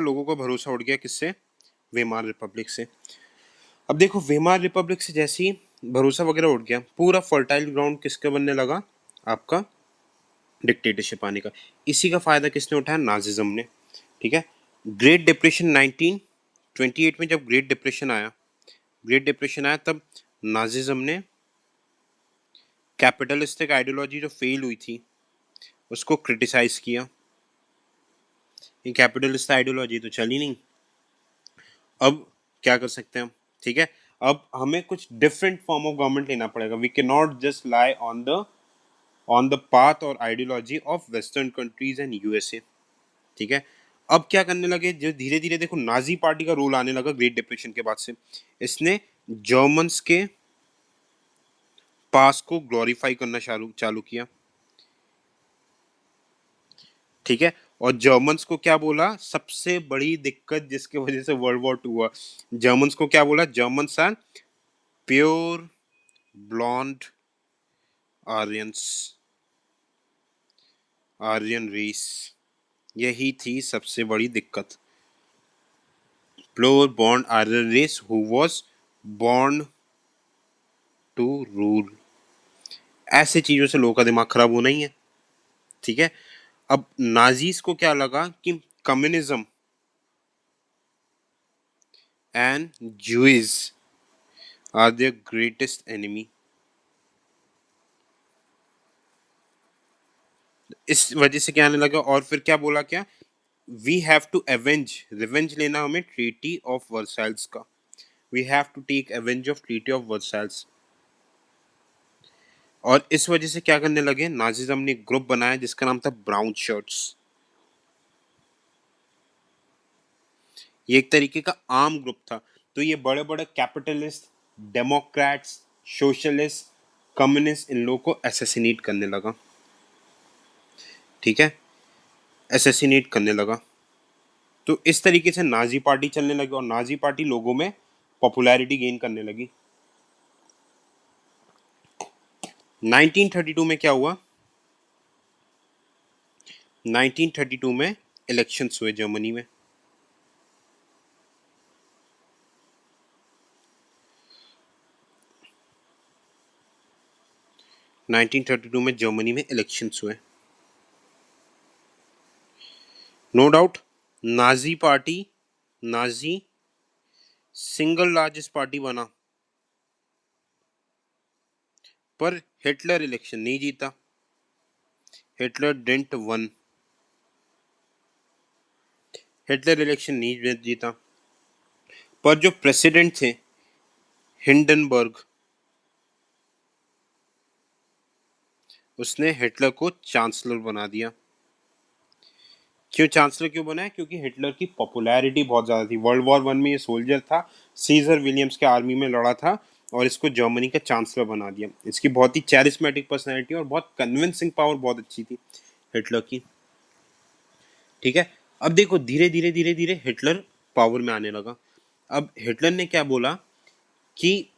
लोगों को भरोसा उठ गया किससे? वेमार रिपब्लिक से। अब देखो वेमार रिपब्लिक से जैसे ही भरोसा वगैरह उठ गया, पूरा फर्टाइल ग्राउंड किसका बनने लगा? आपका डिक्टेटरशिप आने का। इसी का फायदा किसने उठाया? नाजिज्म ने। ठीक है। ग्रेट डिप्रेशन 1928 में जब ग्रेट डिप्रेशन आया तब नाजिज्म ने कैपिटलिस्टिक आइडियोलॉजी जो फेल हुई थी उसको क्रिटिसाइज किया। ये कैपिटलिस्ट आइडियोलॉजी तो चली नहीं। अब क्या कर सकते हैं हम? ठीक है। अब हमें कुछ डिफरेंट फॉर्म ऑफ गवर्नमेंट लेना पड़ेगा। We can not just lie on the path और ideology of western countries and USA. ठीक है। अब क्या करने लगे? जो धीरे धीरे देखो नाजी पार्टी का रोल आने लगा ग्रेट डिप्रेशन के बाद से। इसने जर्मन्स के पास को ग्लोरीफाई करना चालू किया। ठीक है। और जर्मन्स को क्या बोला? सबसे बड़ी दिक्कत जिसकी वजह से वर्ल्ड वॉर 2 हुआ, जर्मन्स को क्या बोला? Germans are pure blond Aryans, Aryan race. यही थी सबसे बड़ी दिक्कत। Pure blond Aryan race who was born to rule. ऐसे चीजों से लोगों का दिमाग खराब होना ही है। ठीक है। अब नाजीज को क्या लगा कि communism and Jews are their greatest enemy. इस वजह से क्या आने लगा? और फिर क्या बोला? क्या we have to avenge, revenge लेना हमें ट्रीटी ऑफ वर्साइल्स का। We have to take avenge of treaty of Versailles. और इस वजह से क्या करने लगे? नाजिज्म ने एक ग्रुप बनाया जिसका नाम था ब्राउन शर्ट्स। ये एक तरीके का आर्म ग्रुप था। तो ये बड़े बड़े कैपिटलिस्ट, डेमोक्रेट्स, सोशलिस्ट, कम्युनिस्ट, इन लोगों को एसेसिनेट करने लगा। ठीक है। एसेसिनेट करने लगा। तो इस तरीके से नाजी पार्टी चलने लगी और नाजी पार्टी लोगों में पॉपुलैरिटी गेन करने लगी। 1932 में क्या हुआ? 1932 में इलेक्शंस हुए जर्मनी में। नाइनटीन थर्टी टू में जर्मनी में इलेक्शंस हुए। No doubt Nazi single largest party बना, पर हिटलर इलेक्शन नहीं जीता। Hitler didn't won. Hitler election नहीं जीता। पर जो प्रेसिडेंट थे हिंडनबर्ग, उसने हिटलर को चांसलर बना दिया। क्यों चांसलर क्यों बनाया? क्योंकि हिटलर की पॉपुलैरिटी बहुत ज्यादा थी। वर्ल्ड वॉर 1 में ये सोल्जर था, सीजर विलियम्स के आर्मी में लड़ा था और इसको जर्मनी का चांसलर बना दिया। इसकी बहुत ही चैरिस्मेटिक पर्सनैलिटी और बहुत कन्विंसिंग पावर बहुत अच्छी थी हिटलर की। ठीक है। अब देखो धीरे धीरे धीरे धीरे हिटलर पावर में आने लगा। अब हिटलर ने क्या बोला कि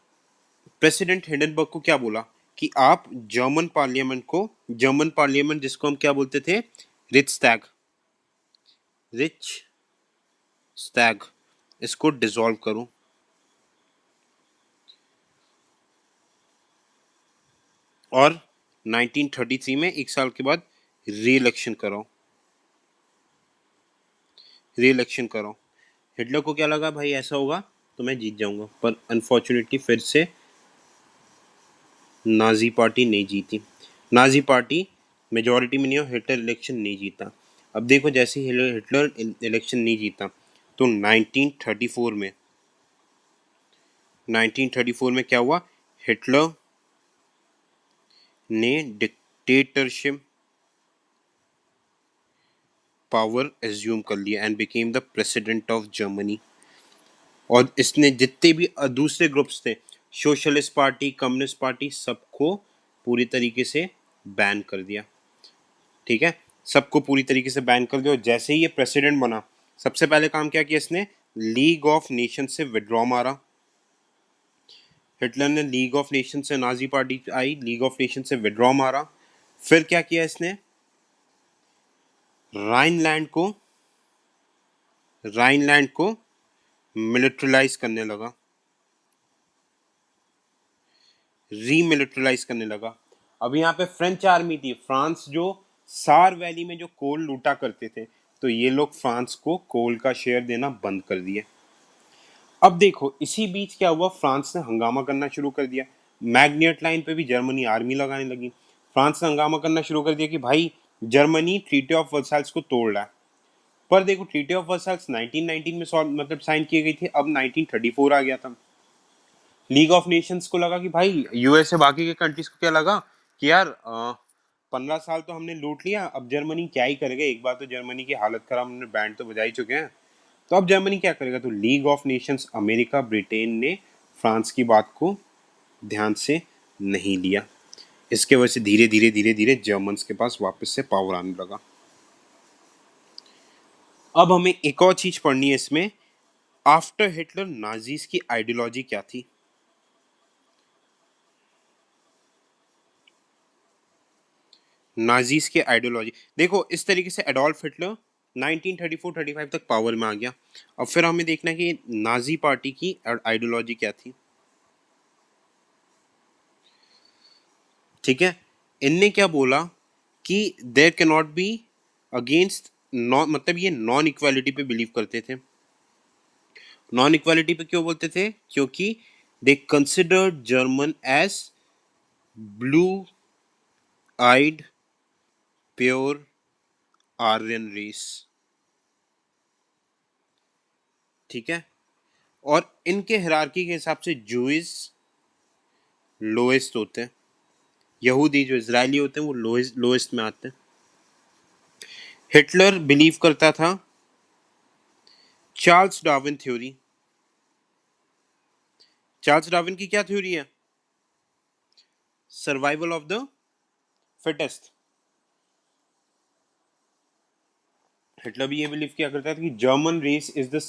प्रेसिडेंट हिंडनबर्ग को क्या बोला कि आप जर्मन पार्लियामेंट जिसको हम क्या बोलते थे? रिच स्टैग, इसको डिसॉल्व करो। और 1933 में एक साल के बाद री इलेक्शन कराओ। हिटलर को क्या लगा? भाई ऐसा होगा तो मैं जीत जाऊंगा, पर अनफॉर्चुनेटली फिर से नाजी पार्टी नहीं जीती। नाजी पार्टी मेजोरिटी में नहीं हो, हिटलर इलेक्शन नहीं जीता। अब देखो जैसे ही हिटलर इलेक्शन नहीं जीता तो 1934 में क्या हुआ? हिटलर ने डिक्टेटरशिप पावर एज्यूम कर लिया and became the president of Germany. और इसने जितने भी दूसरे ग्रुप्स थे, सोशलिस्ट पार्टी, कम्युनिस्ट पार्टी, सबको पूरी तरीके से बैन कर दिया। ठीक है। सबको पूरी तरीके से बैन कर दिया। और जैसे ही ये प्रेसिडेंट बना, सबसे पहले काम क्या किया इसने? लीग ऑफ नेशन से विड्रॉ मारा। हिटलर ने लीग ऑफ नेशन से, Nazi party I, league of nation से विड्रॉ मारा। फिर क्या किया इसने? राइनलैंड को राइनलैंड को मिलिट्रलाइज करने लगा, रीमिलिट्रलाइज करने लगा। अब यहाँ पे फ्रेंच आर्मी थी, फ्रांस जो सार वैली में जो कोल लूटा करते थे, तो ये लोग फ्रांस को कोल का शेयर देना बंद कर दिए। अब देखो इसी बीच क्या हुआ, फ्रांस ने हंगामा करना शुरू कर दिया। मैग्नेट लाइन पे भी जर्मनी आर्मी लगाने लगी। फ्रांस ने हंगामा करना शुरू कर दिया कि भाई जर्मनी ट्रीटी ऑफ वर्साइल्स को तोड़ रहा है। पर देखो ट्रीटी ऑफ वर्साइल्स 1919 में मतलब साइन की गई थी, अब 1934 आ गया था। लीग ऑफ नेशंस को लगा कि भाई यूएसए बाकी के कंट्रीज को क्या लगा कि यार 15 साल तो हमने लूट लिया, अब जर्मनी क्या ही करेगा, एक बार तो जर्मनी की हालत खराब, हमने बैंड तो बजा ही चुके हैं, तो अब जर्मनी क्या करेगा। तो league of Nations America Britain ने फ्रांस की बात को ध्यान से नहीं लिया। इसके वजह से धीरे धीरे धीरे धीरे जर्मन्स के पास वापस से पावर आने लगा। अब हमें एक और चीज पढ़नी है इसमें, आफ्टर हिटलर नाजीज की आइडियोलॉजी क्या थी। नाजीज की आइडियोलॉजी देखो, इस तरीके से एडोल्फ हिटलर 1934-35 तक पावर में आ गया। अब फिर हमें देखना है कि नाजी पार्टी की आइडियोलॉजी क्या थी। ठीक है, इनने क्या बोला कि there can not be against non, मतलब ये नॉन इक्वालिटी पे बिलीव करते थे। नॉन इक्वालिटी पे क्यों बोलते थे, क्योंकि they considered German as blue eyed pure Aryan race. ठीक है, और इनके हिरार्की के हिसाब से जूइस लोएस्ट होते हैं, यहूदी जो इजरायली होते हैं वो लोएस्ट में आते हैं। हिटलर बिलीव करता था Charles Darwin theory. Charles Darwin की क्या थ्योरी है, survival of the fittest. Hitler भी ये बिलीव किया करता था कि German race is the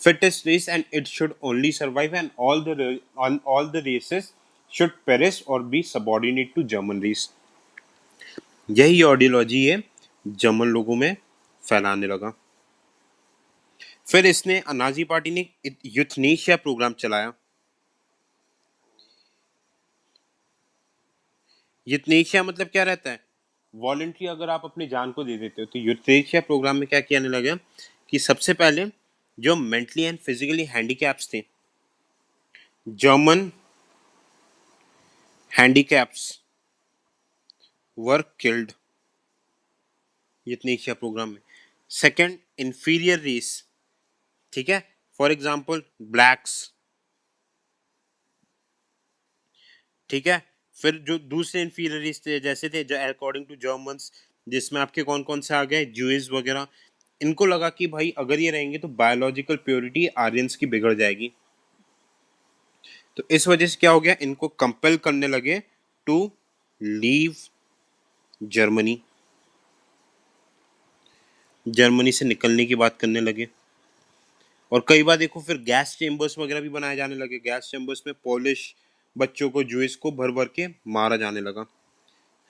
fittest race and it should only survive, and all the races should perish or be subordinate to German race। यही आइडियोलॉजी है German लोगों में फैलाने लगा। फिर इसने नाजी पार्टी ने यूथनेशिया प्रोग्राम चलाया। यूथनेशिया मतलब क्या रहता है, वॉलंटरी अगर आप अपनी जान को दे देते हो। तो यूथनेशिया प्रोग्राम में क्या किया लगा कि सबसे पहले जो मेंटली एंड फिजिकली हैंडीकैप्स थे, German handicaps were killed euthanasia program में। सेकंड, इंफीरियर रेस, ठीक है, फॉर एग्जांपल ब्लैक्स। ठीक है, फिर जो दूसरे इंफीरियर रेस थे जैसे थे जो अकॉर्डिंग टू जर्मन्स, जिसमें आपके कौन कौन से आ गए, ज्यूइस वगैरह, इनको लगा कि भाई अगर ये रहेंगे तो बायोलॉजिकल प्योरिटी आर्यंस की बिगड़ जाएगी। तो इस वजह से क्या हो गया, इनको कंपेल करने लगे टू लीव जर्मनी, जर्मनी से निकलने की बात करने लगे। और कई बार देखो फिर गैस चेम्बर्स वगैरह भी बनाए जाने लगे। गैस चेम्बर्स में पोलिश बच्चों को, जूइस को भर भर के मारा जाने लगा,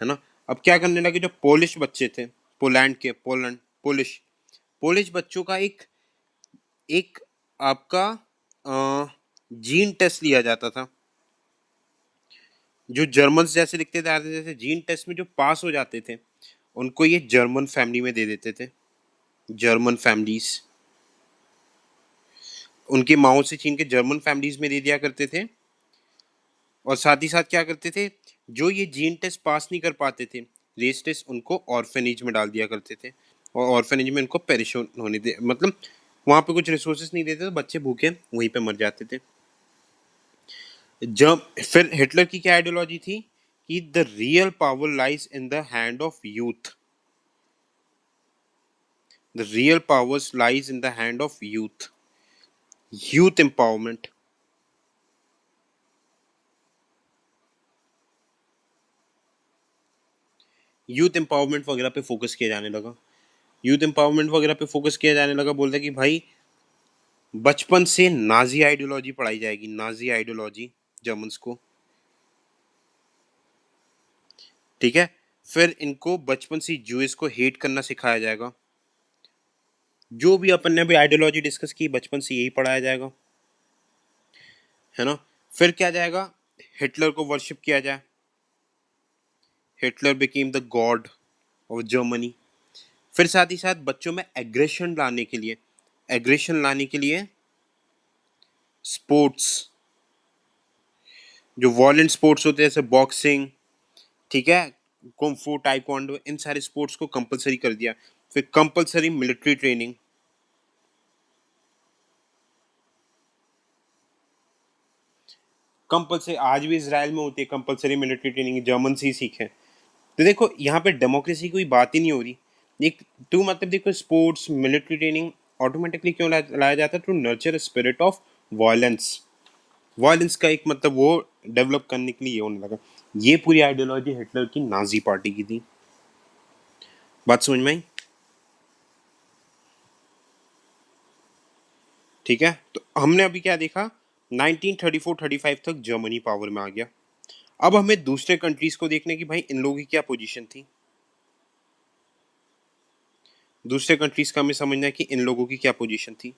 है ना। अब क्या करने लगे, जो पोलिश बच्चे थे, पोलैंड के, पोलैंड पोलिश पोलिश बच्चों का एक एक आपका जीन टेस्ट लिया जाता था। जो जर्मन जैसे दिखते थे, जैसे जीन टेस्ट में जो पास हो जाते थे उनको ये जर्मन फैमिली में दे देते थे। जर्मन फैमिलीज उनकी माओ से छीन के जर्मन फैमिलीज में दे दिया करते थे। और साथ ही साथ क्या करते थे, जो ये जीन टेस्ट पास नहीं कर पाते थे, रेस टेस्ट, उनको ऑर्फेनेज में डाल दिया करते थे। और ऑर्फेनेज में उनको पेरिश होने दे, मतलब वहाँ पे कुछ रिसोर्सेज नहीं देते, तो बच्चे भूखे वहीं पे मर जाते थे। जब फिर हिटलर की क्या आइडियोलॉजी थी कि the real power lies in the hand of youth, the real powers lies in the hand of youth, youth empowerment. Youth empowerment वगैरह पे फोकस किया जाने लगा। यूथ एम्पावरमेंट वगैरह पे फोकस किया जाने लगा, बोलता कि भाई बचपन से नाजी आइडियोलॉजी पढ़ाई जाएगी, नाजी आइडियोलॉजी जर्मन्स को। ठीक है, फिर इनको बचपन से जूइस को हेट करना सिखाया जाएगा। जो भी अपन ने अभी आइडियोलॉजी डिस्कस की बचपन से यही पढ़ाया जाएगा, है ना। फिर क्या जाएगा, हिटलर को वर्शिप किया जाए, Hitler became the God of Germany. फिर साथ ही साथ बच्चों में एग्रेशन लाने के लिए स्पोर्ट्स, जो वॉयलेंट स्पोर्ट्स होते हैं जैसे बॉक्सिंग, ठीक है, कुंफू, टाइक्वांडो, इन सारे स्पोर्ट्स को कंपलसरी कर दिया। फिर कंपलसरी मिलिट्री ट्रेनिंग, कंपलसरी आज भी इसराइल में होती है कंपलसरी मिलिट्री ट्रेनिंग, जर्मन से ही सीखे। तो देखो यहाँ पे डेमोक्रेसी की कोई बात ही नहीं हो रही। एक टू मतलब देखो स्पोर्ट्स मिलिट्री ट्रेनिंग ऑटोमेटिकली क्यों लाया जाता है, to nurture spirit of violence. Violence का एक मतलब वो डेवलप करने के लिए ये होने लगा। ये पूरी आइडियोलॉजी हिटलर की नाजी पार्टी की थी। बात समझ में आई? ठीक है, तो हमने अभी क्या देखा, 1934-35 तक जर्मनी पावर में आ गया। अब हमें दूसरे कंट्रीज को देखने की भाई इन लोगों की क्या पोजीशन थी। दूसरे कंट्रीज का हमें समझना है कि इन लोगों की क्या पोजीशन थी।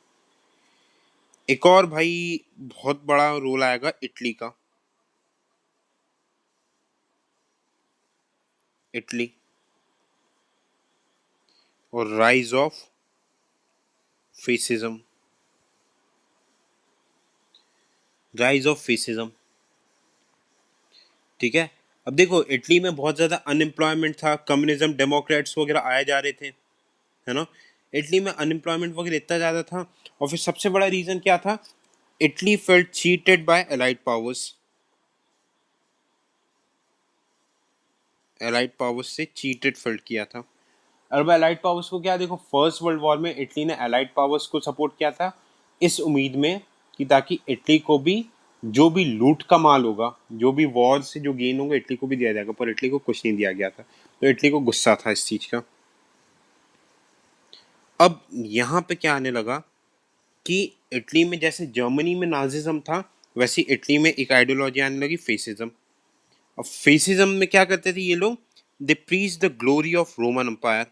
एक और भाई बहुत बड़ा रोल आएगा इटली का। इटली और rise of fascism, rise of fascism, ठीक है। अब देखो इटली में बहुत ज्यादा अनएम्प्लॉयमेंट था, कम्युनिज्म, डेमोक्रेट्स वगैरह आए जा रहे थे, है ना। इटली में अनएम्प्लॉयमेंट वगैरह इतना ज्यादा था, और फिर सबसे बड़ा रीजन क्या था, Italy felt cheated by allied powers. Allied powers से चीटेड फेल्ट किया था। और एलाइड पावर्स को क्या, देखो फर्स्ट वर्ल्ड वॉर में इटली ने एलाइड पावर्स को सपोर्ट किया था इस उम्मीद में कि ताकि इटली को भी जो भी लूट का माल होगा, जो भी वॉर से जो गेन होगा इटली को भी दिया जाएगा, पर इटली को कुछ नहीं दिया गया था। तो इटली को गुस्सा था इस चीज का। अब यहाँ पे क्या आने लगा कि इटली में जैसे जर्मनी में नाजिज्म था, वैसे इटली में एक आइडियोलॉजी आने लगी, फेसिज्म। अब फेसिज्म में क्या करते थे ये लोग, they preach the glory of Roman Empire.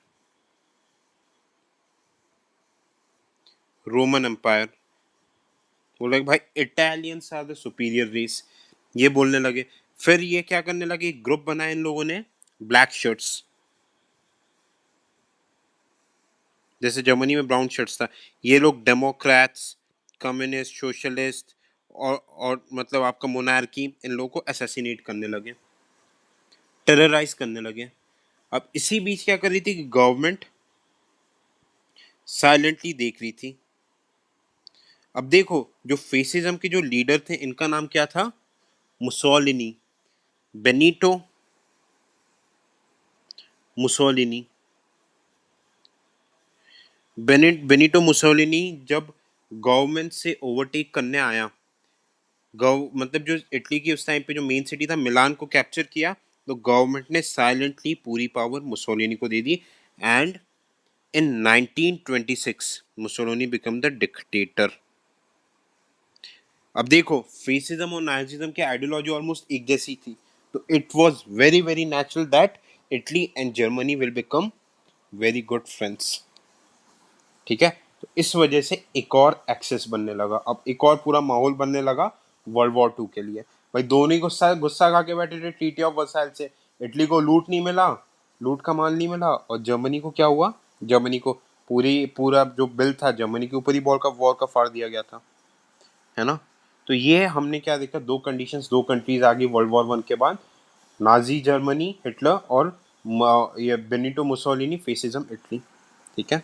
Roman Empire बोला कि भाई Italians are the superior race, ये बोलने लगे। फिर ये क्या करने लगे, ग्रुप बनाया इन लोगों ने, ब्लैक शर्ट्स। जैसे जर्मनी में ब्राउन शर्ट्स था, ये लोग डेमोक्रेट्स, कम्युनिस्ट, सोशलिस्ट और मतलब आपका मोनार्की, इन लोगों को असैसिनेट करने लगे, टेरराइज करने लगे। अब इसी बीच क्या कर रही थी कि गवर्नमेंट साइलेंटली देख रही थी। अब देखो जो फेसिज्म के जो लीडर थे इनका नाम क्या था, Mussolini, Benito Mussolini. Benito Mussolini जब गवर्नमेंट से ओवरटेक करने आया, मतलब जो इटली की उस टाइम पे जो मेन सिटी था मिलान को कैप्चर किया, तो गवर्नमेंट ने साइलेंटली पूरी पावर मुसोलिनी को दे दी। And in 1926 Mussolini become the dictator. अब देखो फेसिज्म और नाजिज्म की आइडियोलॉजी ऑलमोस्ट एक जैसी थी, तो it was very very natural that Italy and Germany will become very good friends, ठीक है। तो इस वजह से एक और एक्सेस बनने लगा, अब एक और पूरा माहौल बनने लगा वर्ल्ड वॉर 2 के लिए। भाई दोनों ही गुस्सा गुस्सा खा के बैठे थे ट्रीटी ऑफ वर्साइल से। इटली को लूट नहीं मिला, लूट का माल नहीं मिला, और जर्मनी को क्या हुआ, जर्मनी को पूरा जो बिल था जर्मनी के ऊपर ही वॉर का फाड़ दिया गया था, है ना। तो ये हमने क्या देखा, दो कंडीशंस, दो कंट्रीज आ गई वर्ल्ड वॉर 1 के बाद, नाजी जर्मनी हिटलर और ये बेनिटो मुसोलिनी फेसिज्म इटली, ठीक है।